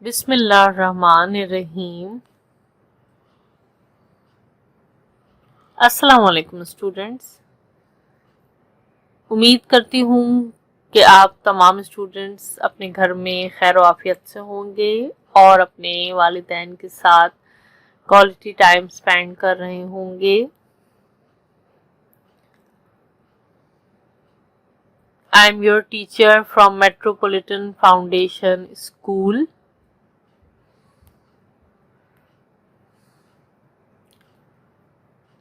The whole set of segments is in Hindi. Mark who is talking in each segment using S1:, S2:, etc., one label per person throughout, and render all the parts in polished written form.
S1: बिस्मिल्लाहिर्रहमानिर्रहीम। अस्सलाम वालेकुम स्टूडेंट्स। उम्मीद करती हूँ कि आप तमाम स्टूडेंट्स अपने घर में खैर आफियत से होंगे और अपने वालिदैन के साथ क्वालिटी टाइम स्पेंड कर रहे होंगे। I am your teacher from metropolitan foundation school.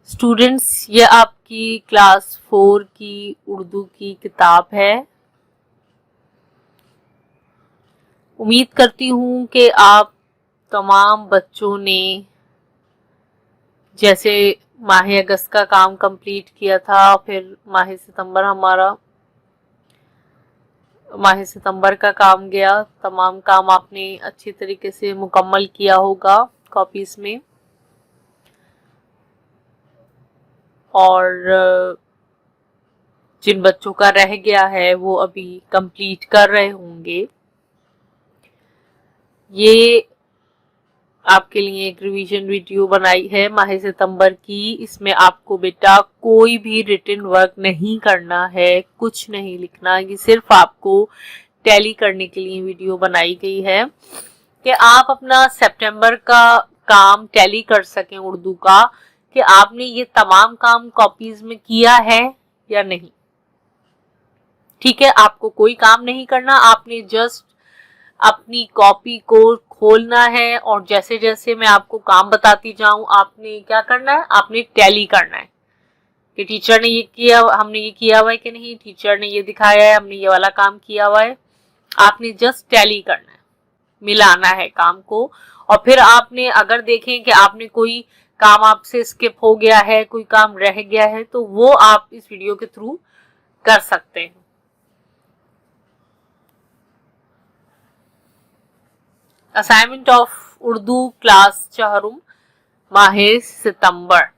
S1: Students, ये आपकी क्लास 4 की उर्दू की किताब है। उम्मीद करती हूँ कि आप तमाम बच्चों ने जैसे माह अगस्त का काम कंप्लीट किया था, फिर माह सितंबर का काम गया, तमाम काम आपने अच्छी तरीके से मुकम्मल किया होगा कॉपीज में। और जिन बच्चों का रह गया है वो अभी कंप्लीट कर रहे होंगे। ये आपके लिए एक रिवीजन वीडियो बनाई है माह सितंबर की। इसमें आपको बेटा कोई भी रिटन वर्क नहीं करना है, कुछ नहीं लिखना। ये सिर्फ आपको टैली करने के लिए वीडियो बनाई गई है कि आप अपना सितंबर का काम टैली कर सकें उर्दू का, कि आपने ये तमाम काम कॉपीज में किया है या नहीं। ठीक है, आपको कोई काम नहीं करना, आपने जस्ट अपनी कॉपी को खोलना है और जैसे जैसे मैं आपको काम बताती जाऊं आपने क्या करना है, आपने टैली करना है कि टीचर ने ये किया, हमने ये किया हुआ है कि नहीं, टीचर ने ये दिखाया है, हमने ये वाला काम किया हुआ है। आपने जस्ट टैली करना है, मिलाना है काम को। और फिर आपने अगर देखें कि आपने कोई काम आपसे स्किप हो गया है, कोई काम रह गया है, तो वो आप इस वीडियो के थ्रू कर सकते हैं। असाइनमेंट ऑफ उर्दू क्लास चहरुम माह सितंबर।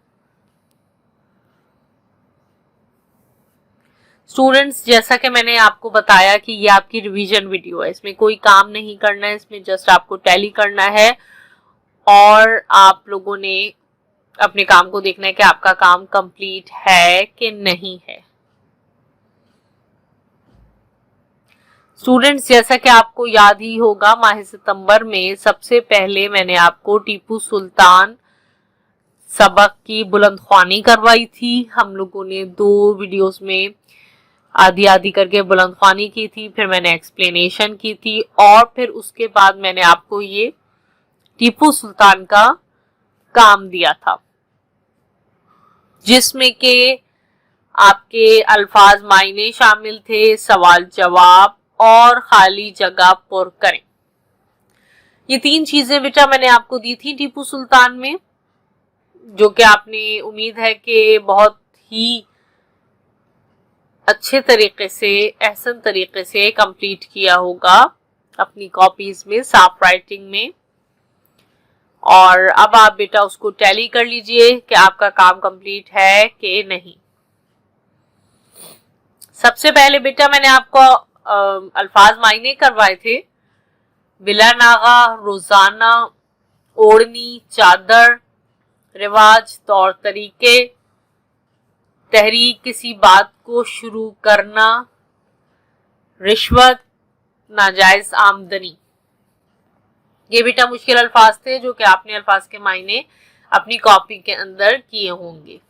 S1: स्टूडेंट्स, जैसा कि मैंने आपको बताया कि ये आपकी रिवीजन वीडियो है, इसमें कोई काम नहीं करना है, इसमें जस्ट आपको टैली करना है और आप लोगों ने अपने काम को देखना है कि आपका काम कंप्लीट है कि नहीं है। स्टूडेंट्स, जैसा कि आपको याद ही होगा माह सितंबर में सबसे पहले मैंने आपको टीपू सुल्तान सबक की बुलंदख्वानी करवाई थी। हम लोगों ने 2 वीडियोस में आधी आधी करके बुलंदख्वानी की थी, फिर मैंने एक्सप्लेनेशन की थी और फिर उसके बाद मैंने आपको ये टीपू सुल्तान का काम दिया था, जिसमें के आपके अल्फाज मायने शामिल थे, सवाल जवाब और खाली जगह पुर करें। ये 3 चीजें बेटा मैंने आपको दी थी टीपू सुल्तान में, जो कि आपने उम्मीद है कि बहुत ही अच्छे तरीके से, एहसन तरीके से कंप्लीट किया होगा अपनी कॉपीज में, साफ राइटिंग में। और अब आप बेटा उसको टैली कर लीजिए कि आपका काम कंप्लीट है कि नहीं। सबसे पहले बेटा मैंने आपको अल्फाज मायने करवाए थे। बिला नागा, रोजाना, ओढ़नी, चादर, रिवाज, तौर तरीके, तहरीक, किसी बात को शुरू करना, रिश्वत, नाजायज आमदनी। ये बेटा मुश्किल अल्फाज थे जो कि आपने अल्फाज के मायने अपनी कॉपी के अंदर किए होंगे।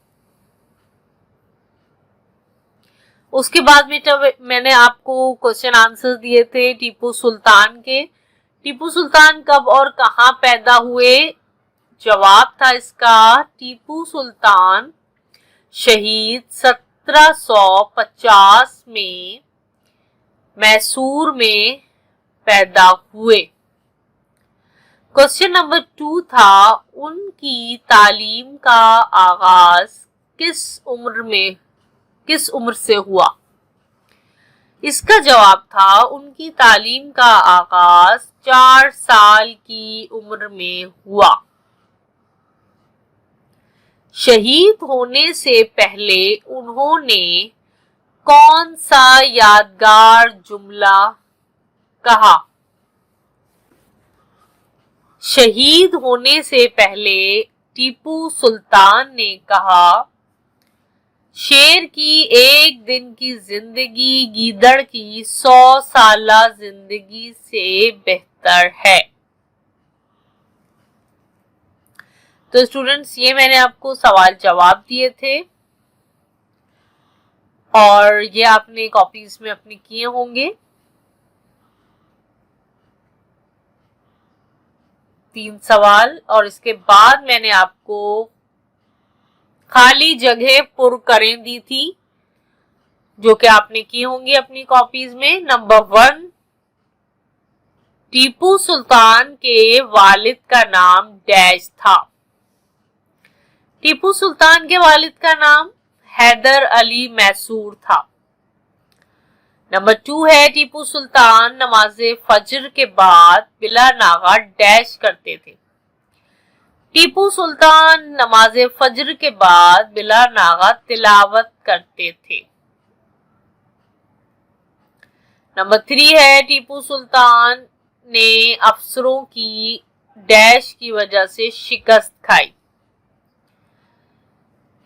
S1: उसके बाद बेटा मैंने आपको क्वेश्चन आंसर दिए थे टीपू सुल्तान के। टीपू सुल्तान कब और कहां पैदा हुए? जवाब था इसका, टीपू सुल्तान शहीद 1750 में मैसूर में पैदा हुए। क्वेश्चन नंबर 2 था, उनकी तालीम का आगाज किस उम्र से हुआ? इसका जवाब था, उनकी तालीम का आगाज 4 साल की उम्र में हुआ। शहीद होने से पहले उन्होंने कौन सा यादगार जुमला कहा? शहीद होने से पहले टीपू सुल्तान ने कहा, शेर की एक दिन की जिंदगी गीदड़ की 100 साला जिंदगी से बेहतर है। तो स्टूडेंट्स, ये मैंने आपको सवाल जवाब दिए थे और ये आपने कॉपीज में अपने किए होंगे। 3 सवाल, और इसके बाद मैंने आपको खाली जगह पुर करें दी थी जो कि आपने की होंगी अपनी कॉपीज में। नंबर 1, टीपू सुल्तान के वालिद का नाम डैश था। टीपू सुल्तान के वालिद का नाम हैदर अली मैसूर था। नंबर 2 है, टीपू सुल्तान नमाज़े फज्र के बाद बिला नागा डैश करते थे। टीपू सुल्तान नमाज़े फज्र के बाद बिला नागा तिलावत करते थे। नंबर 3 है, टीपू सुल्तान ने अफसरों की डैश की वजह से शिकस्त खाई।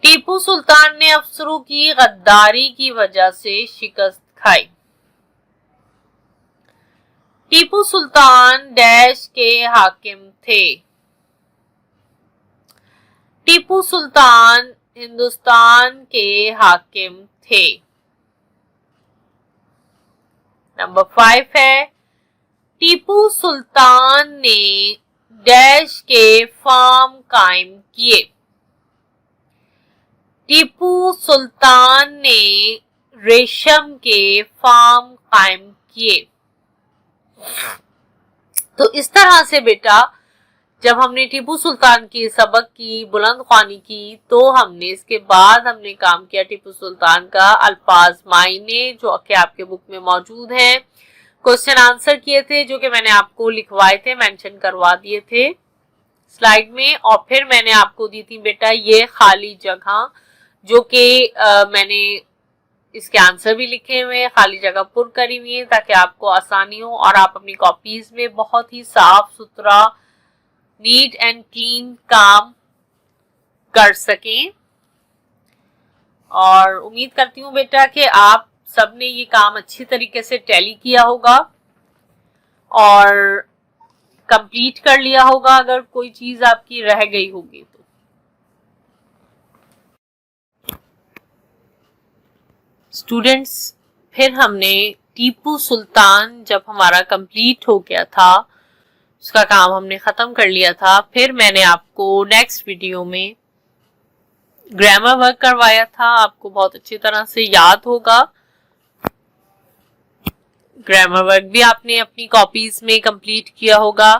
S1: टीपू सुल्तान ने अफसरों की गद्दारी की वजह से शिकस्त खाई। टीपू सुल्तान डैश के हाकिम थे। टीपू सुल्तान हिंदुस्तान के हाकिम थे। नंबर 5 है, टीपू सुल्तान ने डैश के फार्म कायम किए। टीपू सुल्तान ने रेशम के फार्म कायम किए। तो इस तरह से बेटा, जब हमने टीपू सुल्तान की सबक की, बुलंद ख्वानी की, तो हमने इसके बाद हमने काम किया टीपू सुल्तान का अल्फाज मायने, जो कि आपके बुक में मौजूद हैं। क्वेश्चन आंसर किए थे जो कि मैंने आपको लिखवाए थे, मेंशन करवा दिए थे स्लाइड में। और फिर मैंने आपको दी थी बेटा ये खाली जगह, जो कि मैंने इसके आंसर भी लिखे हुए, खाली जगह पुर करी हुई है ताकि आपको आसानी हो और आप अपनी कॉपीज में बहुत ही साफ सुथरा, नीट एंड क्लीन काम कर सकें। और उम्मीद करती हूँ बेटा कि आप सबने ये काम अच्छी तरीके से टैली किया होगा और कंप्लीट कर लिया होगा अगर कोई चीज आपकी रह गई होगी तो। स्टूडेंट्स, फिर हमने टीपू सुल्तान जब हमारा कंप्लीट हो गया था, उसका काम हमने खत्म कर लिया था, फिर मैंने आपको नेक्स्ट वीडियो में ग्रामर वर्क करवाया था। आपको बहुत अच्छी तरह से याद होगा। ग्रामर वर्क भी आपने अपनी कॉपीज में कंप्लीट किया होगा।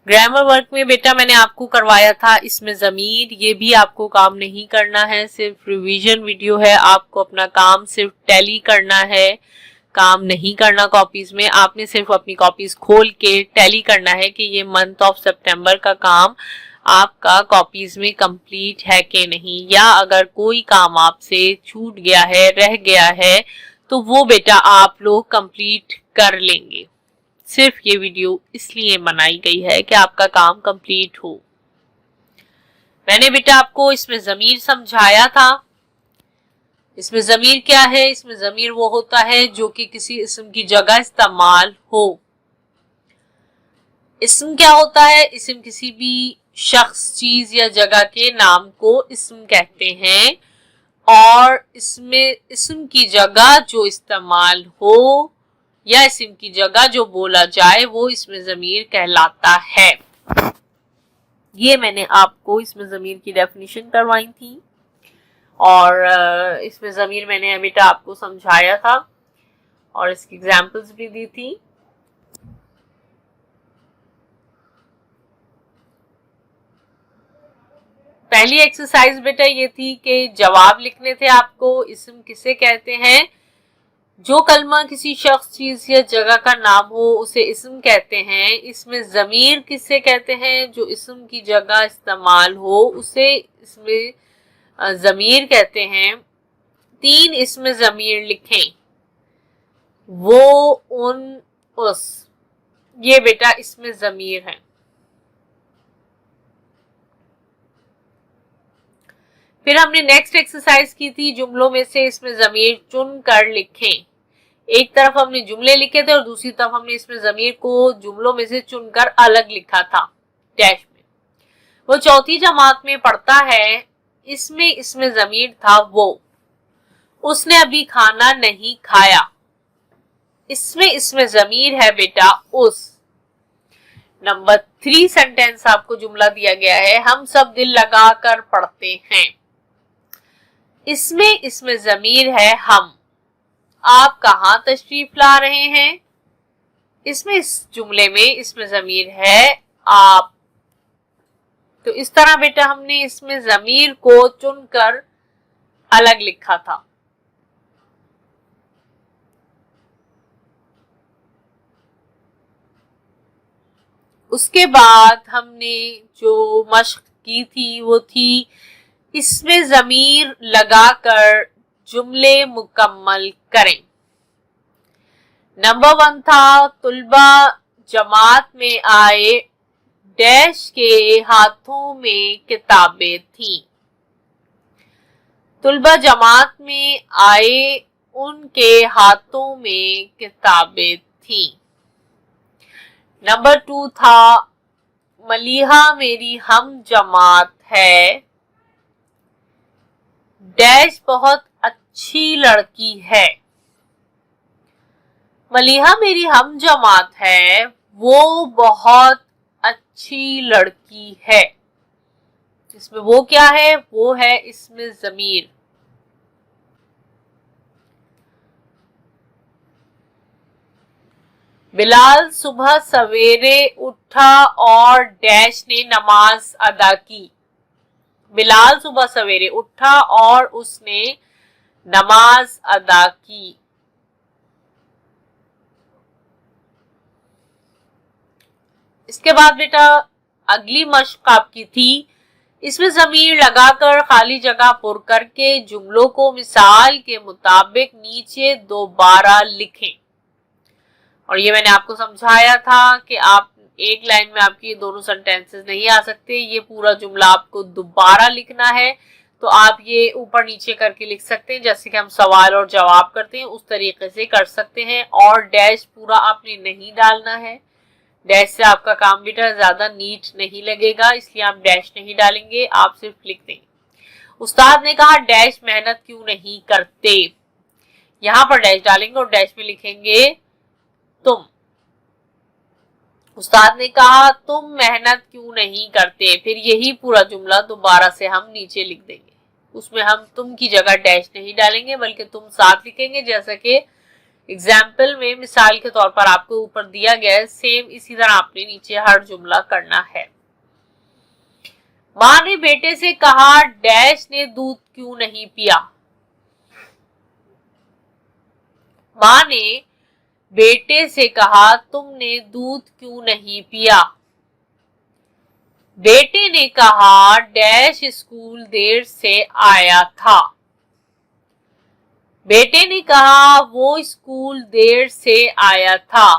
S1: ग्रामर वर्क में बेटा मैंने आपको करवाया था इसमें ज़मीर, ये भी आपको काम नहीं करना है, सिर्फ रिवीजन वीडियो है। आपको अपना काम सिर्फ टैली करना है, काम नहीं करना कॉपीज में। आपने सिर्फ अपनी कॉपीज खोल के टैली करना है कि ये मंथ ऑफ सितंबर का काम आपका कॉपीज में कंप्लीट है कि नहीं, या अगर कोई काम आपसे छूट गया है, रह गया है, तो वो बेटा आप लोग कंप्लीट कर लेंगे। सिर्फ ये वीडियो इसलिए बनाई गई है कि आपका काम कंप्लीट हो। मैंने बेटा आपको इसमें ज़मीर समझाया था। इसमें ज़मीर क्या है? इसमें ज़मीर वो होता है जो कि किसी इस्म की जगह इस्तेमाल हो। इस्म क्या होता है? इस्म किसी भी शख्स, चीज या जगह के नाम को इस्म कहते हैं, और इसमें इस्म की जगह जो इस्तेमाल हो या इस्म की जगह जो बोला जाए वो इसमें ज़मीर कहलाता है। ये मैंने आपको इसमें ज़मीर की डेफिनेशन करवाई थी और इसमें ज़मीर मैंने बेटा आपको समझाया था और इसकी एग्जाम्पल्स भी दी थी। पहली एक्सरसाइज बेटा ये थी कि जवाब लिखने थे आपको। इस्म किसे कहते हैं? जो कलमा किसी शख्स, चीज या जगह का नाम हो उसे इस्म कहते हैं। इसमें ज़मीर किसे कहते हैं? जो इस्म की जगह इस्तेमाल हो उसे इसमें ज़मीर कहते हैं। 3 इसमें ज़मीर लिखें। वो, उन, उस, ये बेटा इसमें ज़मीर है। फिर हमने नेक्स्ट एक्सरसाइज की थी, जुमलों में से इसमें ज़मीर चुन कर लिखें। एक तरफ हमने जुमले लिखे थे और दूसरी तरफ हमने इसमें ज़मीर को जुमलों में से चुनकर अलग लिखा था डैश में। वो चौथी जमात में पढ़ता है, इसमें ज़मीर था वो। उसने अभी खाना नहीं खाया, इसमें ज़मीर है बेटा उस। नंबर 3 सेंटेंस आपको जुमला दिया गया है, हम सब दिल लगाकर पढ़ते हैं। इसमें ज़मीर है हम। आप कहाँ तशरीफ ला रहे हैं, इस जुमले में इसमें ज़मीर है आप। तो इस तरह बेटा हमने इसमें ज़मीर को चुनकर अलग लिखा था। उसके बाद हमने जो मश्क की थी वो थी, इसमें ज़मीर लगाकर जुमले मुकम्मल करें। नंबर 1 था, तुलबा जमात में आए, डैश के हाथों में किताबें थीं। तुलबा जमात में आए, उनके हाथों में किताबें थीं। नंबर 2 था, मलिहा मेरी हम जमात है, डैश बहुत अच्छी लड़की है। मलिहा मेरी हम जमात है, वो बहुत अच्छी लड़की है। इसमें वो क्या है, वो है इसमें ज़मीर। बिलाल सुबह सवेरे उठा और डैश ने नमाज अदा की। बिलाल सुबह सवेरे उठा और उसने नमाज अदा की। इसके बाद बेटा अगली मश्क आपकी थी, इसमें ज़मीर लगाकर खाली जगह पुर करके जुमलों को मिसाल के मुताबिक नीचे दोबारा लिखें। और ये मैंने आपको समझाया था कि आप एक लाइन में आपकी दोनों सेंटेंसेस नहीं आ सकते, ये पूरा जुमला आपको दोबारा लिखना है। तो आप ये ऊपर नीचे करके लिख सकते हैं, जैसे कि हम सवाल और जवाब करते हैं उस तरीके से कर सकते हैं। और डैश पूरा आपने नहीं डालना है, डैश से आपका काम बेटा ज्यादा नीट नहीं लगेगा, इसलिए आप डैश नहीं डालेंगे, आप सिर्फ लिख देंगे। उस्ताद ने कहा डैश मेहनत क्यों नहीं करते, यहां पर डैश डालेंगे और डैश में लिखेंगे तुम। उस्ताद ने कहा तुम मेहनत क्यों नहीं करते, फिर यही पूरा जुमला दोबारा से हम नीचे लिख देंगे। उसमें हम तुम की जगह डैश नहीं डालेंगे बल्कि तुम साथ लिखेंगे, जैसा कि एग्जाम्पल में मिसाल के तौर पर आपको ऊपर दिया गया है, सेम इसी तरह आपने नीचे हर जुमला करना है। माँ ने बेटे से कहा डैश ने दूध क्यों नहीं पिया। माँ ने बेटे से कहा तुमने दूध क्यों नहीं पिया। बेटे ने कहा डैश स्कूल देर से आया था। बेटे ने कहा वो स्कूल देर से आया था।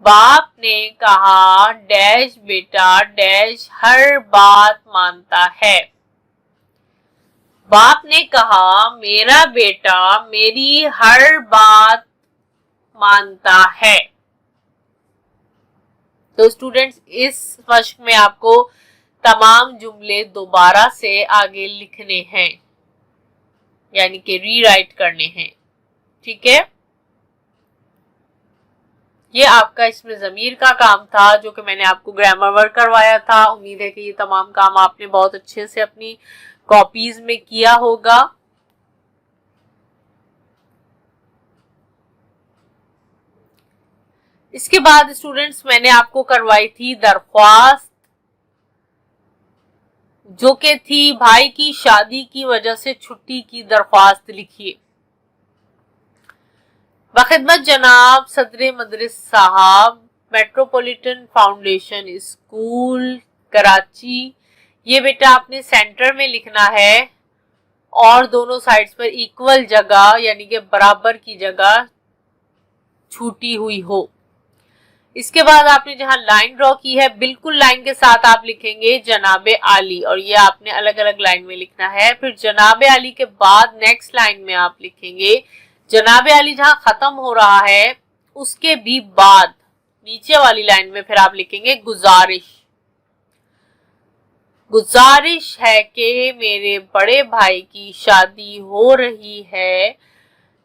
S1: बाप ने कहा डैश बेटा डैश हर बात मानता है। बाप ने कहा मेरा बेटा मेरी हर बात मानता है। तो स्टूडेंट्स इस मश्क में आपको तमाम जुमले दोबारा से आगे लिखने हैं, यानी कि रीराइट करने हैं, ठीक है। ये आपका इसमें ज़मीर का काम था जो कि मैंने आपको ग्रामर वर्क करवाया था। उम्मीद है कि ये तमाम काम आपने बहुत अच्छे से अपनी कॉपीज में किया होगा। इसके बाद स्टूडेंट्स मैंने आपको करवाई थी दरख्वास्त, जो कि थी भाई की शादी की वजह से छुट्टी की दरख्वास्त लिखिए। बखिदमत जनाब सदर मदरस साहब, मेट्रोपॉलिटन फाउंडेशन स्कूल कराची, ये बेटा आपने सेंटर में लिखना है और दोनों साइड्स पर इक्वल जगह यानी कि बराबर की जगह छूटी हुई हो। इसके बाद आपने जहां लाइन ड्रॉ की है बिल्कुल लाइन के साथ आप लिखेंगे जनाबे आली, और ये आपने अलग अलग लाइन में लिखना है। फिर जनाबे आली के बाद नेक्स्ट लाइन में आप लिखेंगे जनाबे आली जहां खत्म हो रहा है उसके भी बाद नीचे वाली लाइन में फिर आप लिखेंगे गुजारिश। गुजारिश है कि मेरे बड़े भाई की शादी हो रही है,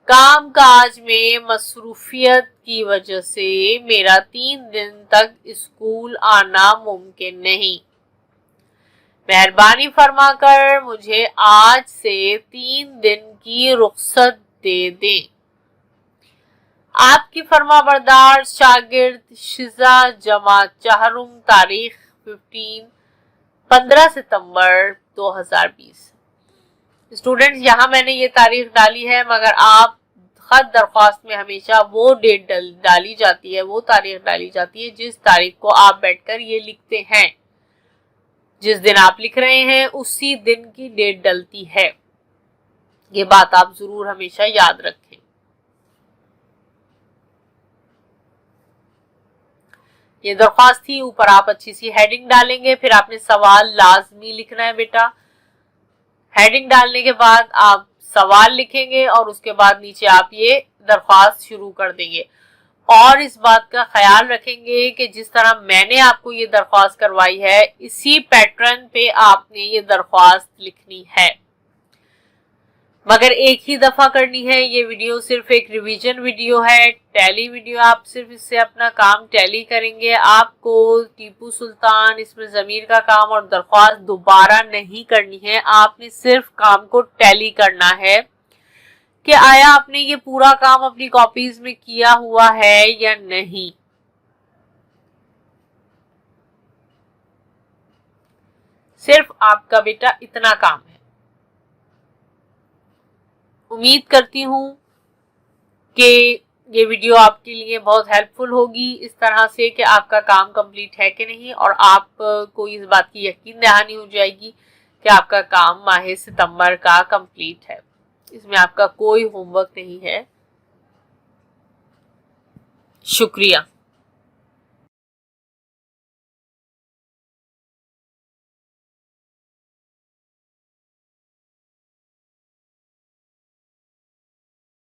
S1: कामकाज में मसरूफियत की वजह से मेरा 3 दिन तक स्कूल आना मुमकिन नहीं। मेहरबानी फरमाकर मुझे आज से 3 दिन की रुख्सत दे दें। आपकी फरमाबरदार शागिर्द शिजा जमात चहरुम, तारीख 15 सितंबर 2020। स्टूडेंट्स यहाँ मैंने ये तारीख डाली है, मगर आप खत दरख्वास्त में हमेशा वो डेट डाली जाती है, वो तारीख डाली जाती है जिस तारीख को आप बैठकर ये लिखते हैं। जिस दिन आप लिख रहे हैं उसी दिन की डेट डलती है। ये बात आप जरूर हमेशा याद रखें। ये दरख्वास्त थी, ऊपर आप अच्छी सी हेडिंग डालेंगे, फिर आपने सवाल लाजमी लिखना है बेटा। हेडिंग डालने के बाद आप सवाल लिखेंगे और उसके बाद नीचे आप ये दरख्वास्त शुरू कर देंगे। और इस बात का ख्याल रखेंगे कि जिस तरह मैंने आपको ये दरख्वास्त करवाई है इसी पैटर्न पे आपने ये दरख्वास्त लिखनी है, मगर एक ही दफा करनी है। ये वीडियो सिर्फ एक रिवीजन वीडियो है, टैली वीडियो। आप सिर्फ इससे अपना काम टैली करेंगे। आपको टीपू सुल्तान, इसमें जमीर का काम और दरख्वास्त दोबारा नहीं करनी है। आपने सिर्फ काम को टैली करना है कि आया आपने ये पूरा काम अपनी कॉपीज में किया हुआ है या नहीं। सिर्फ आपका बेटा इतना काम है। उम्मीद करती हूँ कि ये वीडियो आपके लिए बहुत हेल्पफुल होगी इस तरह से कि आपका काम कंप्लीट है कि नहीं, और आपको इस बात की यकीन दहानी हो जाएगी कि आपका काम माह सितंबर का कंप्लीट है। इसमें आपका कोई होमवर्क नहीं है। शुक्रिया।